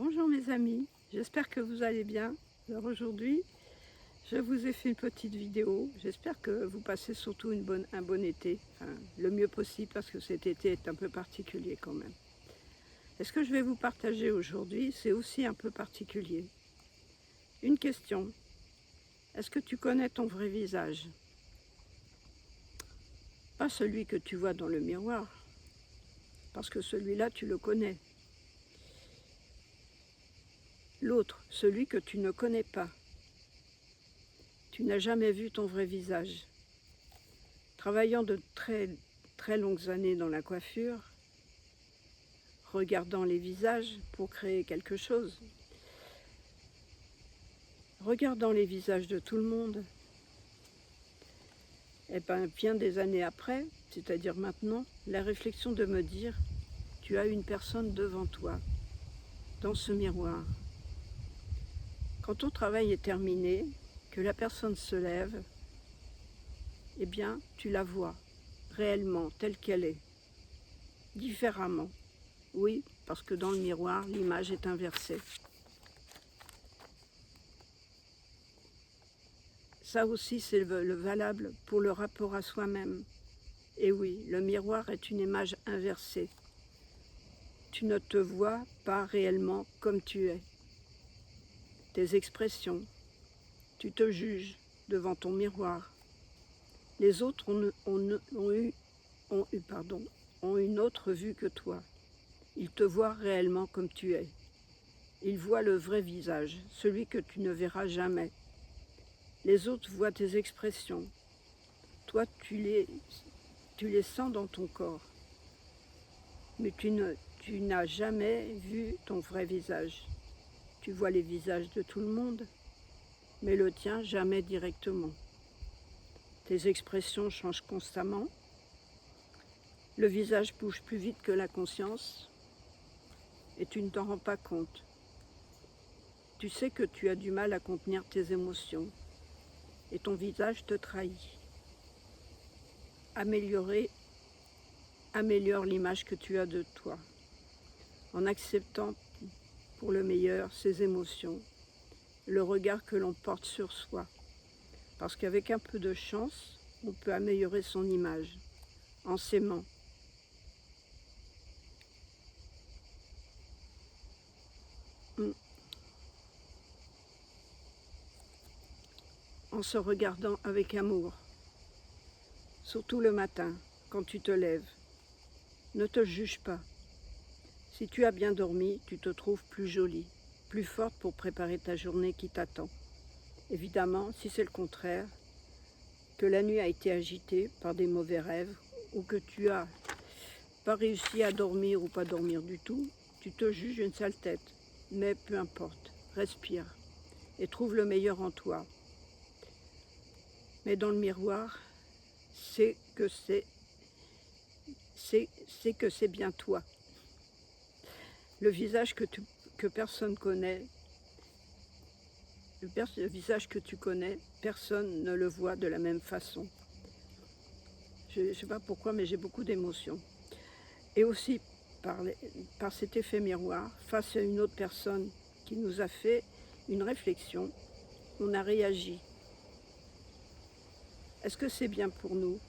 Bonjour mes amis, j'espère que vous allez bien. Alors aujourd'hui, je vous ai fait une petite vidéo. J'espère que vous passez surtout un bon été, enfin, le mieux possible parce que cet été est un peu particulier quand même. Et ce que je vais vous partager aujourd'hui, c'est aussi un peu particulier. Une question, est-ce que tu connais ton vrai visage? Pas celui que tu vois dans le miroir, parce que celui-là tu le connais. L'autre, celui que tu ne connais pas. Tu n'as jamais vu ton vrai visage. Travaillant de très longues années dans la coiffure, regardant les visages pour créer quelque chose, regardant les visages de tout le monde, et bien bien des années après, c'est-à-dire maintenant, la réflexion de me dire, tu as une personne devant toi, dans ce miroir. Quand ton travail est terminé, que la personne se lève, eh bien, tu la vois réellement, telle qu'elle est, différemment. Oui, parce que dans le miroir, l'image est inversée. Ça aussi, c'est le valable pour le rapport à soi-même. Et oui, le miroir est une image inversée. Tu ne te vois pas réellement comme tu es. Tes expressions, tu te juges devant ton miroir. Les autres ont une autre vue que toi. Ils te voient réellement comme tu es. Ils voient le vrai visage, celui que tu ne verras jamais. Les autres voient tes expressions. Toi, tu les sens dans ton corps. Mais tu n'as jamais vu ton vrai visage. Tu vois les visages de tout le monde, mais le tien jamais directement. Tes expressions changent constamment. Le visage bouge plus vite que la conscience et tu ne t'en rends pas compte. Tu sais que tu as du mal à contenir tes émotions et ton visage te trahit. Améliore l'image que tu as de toi en acceptant pour le meilleur ses émotions, le regard que l'on porte sur soi. Parce qu'avec un peu de chance, on peut améliorer son image en s'aimant. En se regardant avec amour, surtout le matin, quand tu te lèves. Ne te juge pas. Si tu as bien dormi, tu te trouves plus jolie, plus forte pour préparer ta journée qui t'attend. Évidemment, si c'est le contraire, que la nuit a été agitée par des mauvais rêves ou que tu as pas réussi à dormir ou pas dormir du tout, tu te juges une sale tête. Mais peu importe, respire et trouve le meilleur en toi. Mais dans le miroir, c'est que c'est bien toi. Le visage que personne connaît, le visage que tu connais, personne ne le voit de la même façon. Je ne sais pas pourquoi, mais j'ai beaucoup d'émotions. Et aussi, par cet effet miroir, face à une autre personne qui nous a fait une réflexion, on a réagi. Est-ce que c'est bien pour nous?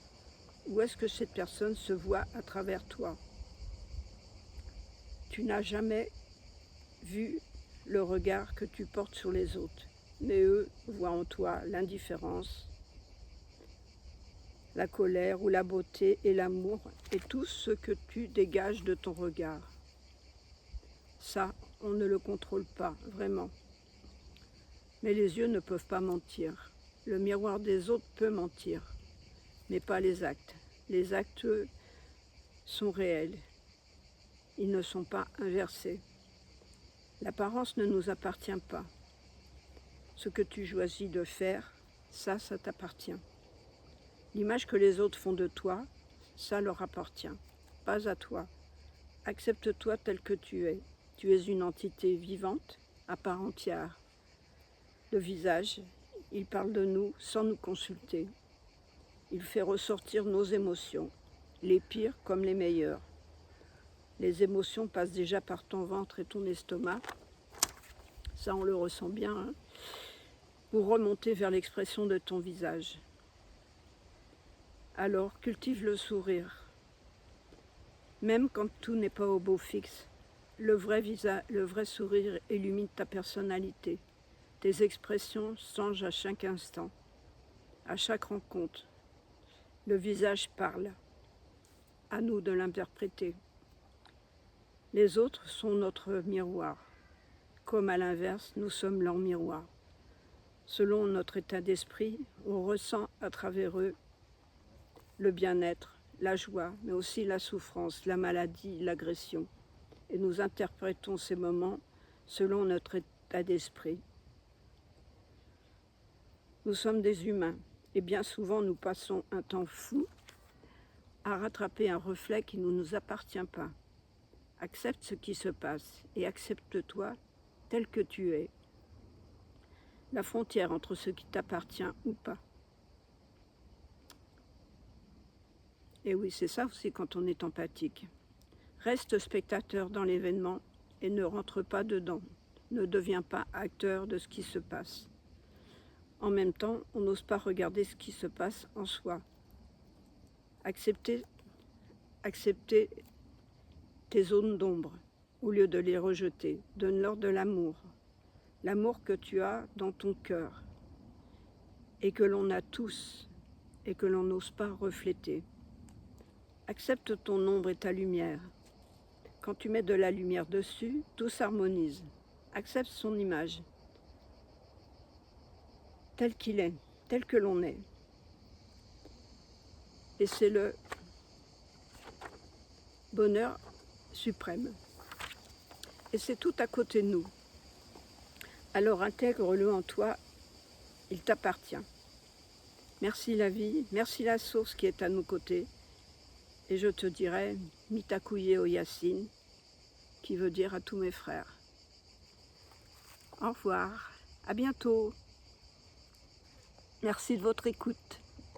Ou est-ce que cette personne se voit à travers toi? Tu n'as jamais vu le regard que tu portes sur les autres, mais eux voient en toi l'indifférence, la colère ou la beauté et l'amour et tout ce que tu dégages de ton regard. Ça, on ne le contrôle pas, vraiment. Mais les yeux ne peuvent pas mentir. Le miroir des autres peut mentir, mais pas les actes. Les actes, eux, sont réels. Ils ne sont pas inversés. L'apparence ne nous appartient pas. Ce que tu choisis de faire, ça t'appartient. L'image que les autres font de toi, ça leur appartient, pas à toi. Accepte-toi tel que tu es. Tu es une entité vivante, à part entière. Le visage, il parle de nous sans nous consulter. Il fait ressortir nos émotions, les pires comme les meilleures. Les émotions passent déjà par ton ventre et ton estomac ça on le ressent bien, hein, pour remonter vers l'expression de ton visage. Alors cultive le sourire, même quand tout n'est pas au beau fixe. Le vrai sourire illumine ta personnalité. Tes expressions changent à chaque instant, à chaque rencontre. Le visage parle, à nous de l'interpréter. Les autres sont notre miroir, comme à l'inverse, nous sommes leur miroir. Selon notre état d'esprit, on ressent à travers eux le bien-être, la joie, mais aussi la souffrance, la maladie, l'agression. Et nous interprétons ces moments selon notre état d'esprit. Nous sommes des humains et bien souvent nous passons un temps fou à rattraper un reflet qui ne nous appartient pas. Accepte ce qui se passe et accepte-toi tel que tu es. La frontière entre ce qui t'appartient ou pas. Et oui, c'est ça aussi quand on est empathique. Reste spectateur dans l'événement et ne rentre pas dedans. Ne deviens pas acteur de ce qui se passe. En même temps, on n'ose pas regarder ce qui se passe en soi. Accepter tes zones d'ombre au lieu de les rejeter. Donne-leur de l'amour. L'amour que tu as dans ton cœur et que l'on a tous et que l'on n'ose pas refléter. Accepte ton ombre et ta lumière. Quand tu mets de la lumière dessus, tout s'harmonise. Accepte son image, tel qu'il est, tel que l'on est. Et c'est le bonheur suprême. Et c'est tout à côté de nous. Alors intègre-le en toi, il t'appartient. Merci la vie, merci la source qui est à nos côtés. Et je te dirai Mitakuye Oyasin, qui veut dire à tous mes frères. Au revoir, à bientôt. Merci de votre écoute.